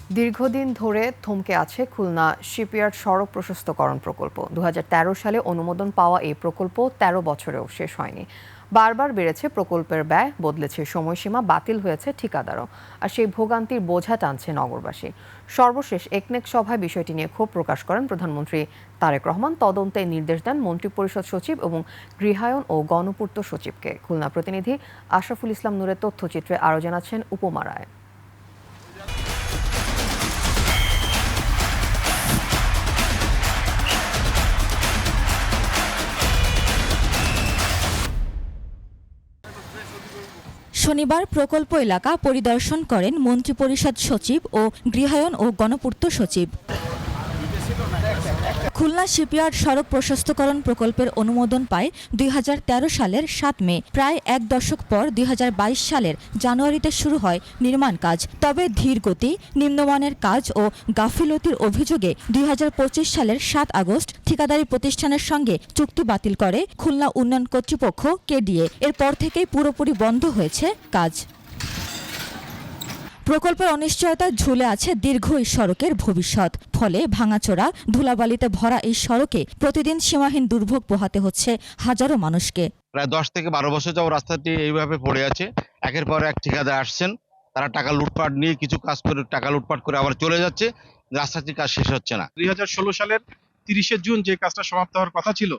দীর্ঘদিন ধরে থমকে আছে খুলনা শিপইয়ার্ড সড়ক প্রশস্তকরণ প্রকল্প। 2013 সালে অনুমোদন পাওয়া এই প্রকল্প 13 বছরেও শেষ হয়নি। বারবার বেড়েছে প্রকল্পের ব্যয়, বদলেছে সময়সীমা, বাতিল হয়েছে ঠিকাদারও, আর সেই ভোগান্তির বোঝা টানছে নগরবাসী। সর্বশেষ একনেক সভায় বিষয়টি নিয়ে ক্ষোভ প্রকাশ করেন প্রধানমন্ত্রী তারেক রহমান। তদন্তের নির্দেশ দেন মন্ত্রিপরিষদ সচিব এবং গৃহায়ন ও গণপূর্ত সচিবকে। খুলনা প্রতিনিধি আশরাফুল ইসলাম নূরের তথ্যচিত্রে আরও জানাচ্ছেন উপমা রায়। শনিবার প্রকল্প এলাকা পরিদর্শন করেন মন্ত্রিপরিষদ সচিব ও গৃহায়ন ও গণপূর্ত সচিব। খুলনা শিপইয়ার্ড সড়ক প্রশস্তকরণ প্রকল্পের অনুমোদন পায় 2013 সালের 7 মে। প্রায় এক দশক পর 2022 সালের জানুয়ারিতে শুরু হয় নির্মাণ কাজ। তবে ধীর গতি, নিম্নমানের কাজ ও গাফিলতির অভিযোগে 2025 সালের 7 আগস্ট ঠিকাদারি প্রতিষ্ঠানের সঙ্গে চুক্তি বাতিল করে খুলনা উন্নয়ন কর্তৃপক্ষ কেডিএ। এরপর থেকেই পুরোপুরি বন্ধ হয়েছে কাজ। প্রকল্পের অনিশ্চয়তা ঝুলে আছে দীর্ঘ এই সড়কের ভবিষ্যৎ। ফলে ভাঙাচোরা, ধুলাবালিতে ভরা এই সড়কে প্রতিদিন সীমাহীন দুর্ভোগ পোহাতে হচ্ছে হাজারো মানুষকে। প্রায় 10 থেকে 12 বছর যাবত রাস্তাটি এইভাবে পড়ে আছে। একের পর এক ঠিকাদার আসছেন, তারা টাকা লুটপাট নিয়ে কিছু কাজ করে টাকা লুটপাট করে আবার চলে যাচ্ছে, রাস্তাটির কাজ শেষ হচ্ছে না। 2016 সালের 30 জুন যে কাজটা সমাপ্ত হওয়ার কথা ছিল,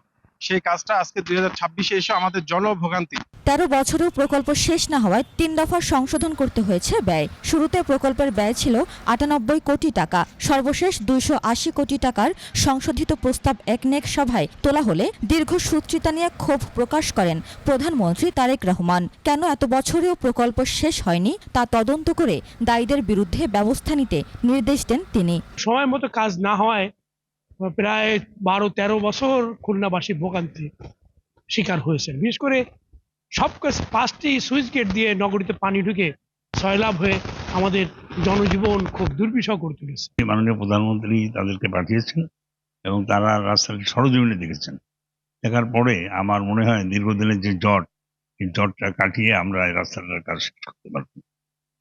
সেই কাজটা আজকে 2026-এ এসে আমাদের জনভোগান্তি। 13 বছরেও প্রকল্প শেষ না হওয়ায় 3 দফা সংশোধন করতে হয়েছে ব্যয়। শুরুতে প্রকল্পের ব্যয় ছিল 98 কোটি টাকা। সর্বশেষ 280 কোটি টাকার সংশোধিত প্রস্তাব একনেক সভায় তোলা হলে দীর্ঘ সূত্রিতা নিয়ে ক্ষোভ প্রকাশ করেন প্রধানমন্ত্রী তারেক রহমান। কেন এত বছরেও প্রকল্প শেষ হয়নি তা তদন্ত করে দায়ীদের বিরুদ্ধে ব্যবস্থা নিতে নির্দেশ দেন তিনি। সময় মতো কাজ না হওয়ায় প্রায় 12-13 বছর খুলনাবাসী ভোগান্তি শিকার হয়েছে। বিশেষ করে সব 5টি সুইচ গেট দিয়ে নগরীতে পানি ঢুকে সয়লাভ হয়ে আমাদের জনজীবন খুব দুর্বিষহ করে তুলেছে। মাননীয় প্রধানমন্ত্রী তাদেরকে পাঠিয়েছেন এবং তারা রাস্তাটি সরজমিনে দেখেছেন। দেখার পরে আমার মনে হয় দীর্ঘদিনের যে জট, এই জটটা কাটিয়ে আমরা এই রাস্তাটার কাজ শেষ করতে পারবো।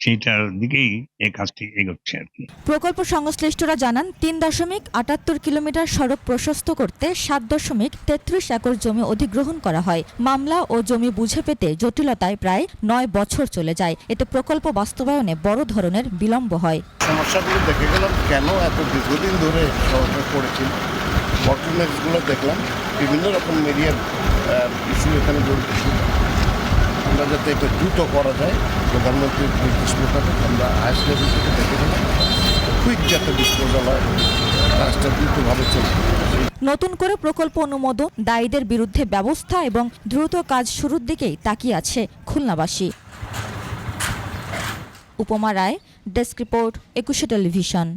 সেইটার দিকেই এই কাজটি এগোচ্ছে আর কি। প্রকল্প সংশ্লিষ্টরা জানান 3.78 কিলোমিটার সড়ক প্রশস্ত করতে 7.33 একর জমি অধিগ্রহণ করা হয়। মামলা ও জমি বুঝে পেতে জটিলতায় প্রায় 9 বছর চলে যায়। এতে প্রকল্প বাস্তবায়নে বড় ধরনের বিলম্ব হয়। সমস্যাগুলো দেখে গেলাম, কেন এত দীর্ঘদিন ধরে সড়কে পড়েছিল। বটলনেকসগুলো দেখলাম, বিভিন্ন রকম এরিয়ার ইস্যু এখানে জড়িত ছিল। আমরা যাতে এটা দ্রুত করা যায়, প্রধানমন্ত্রীর নির্দেশ মোতাবেক আমরা হাইস্ট লেভেল থেকে দেখে গেলাম কুইক যাতে ডিসপোজাল হয়, কাজটা দ্রুতভাবে চলবে। নতুন করে প্রকল্প অনুমোদন, দায়ীদের বিরুদ্ধে ব্যবস্থা এবং দ্রুত কাজ শুরুর দিকেই তাকিয়ে আছে খুলনাবাসী। উপমা রায়, ডেস্ক রিপোর্ট, 21 টেলিভিশন।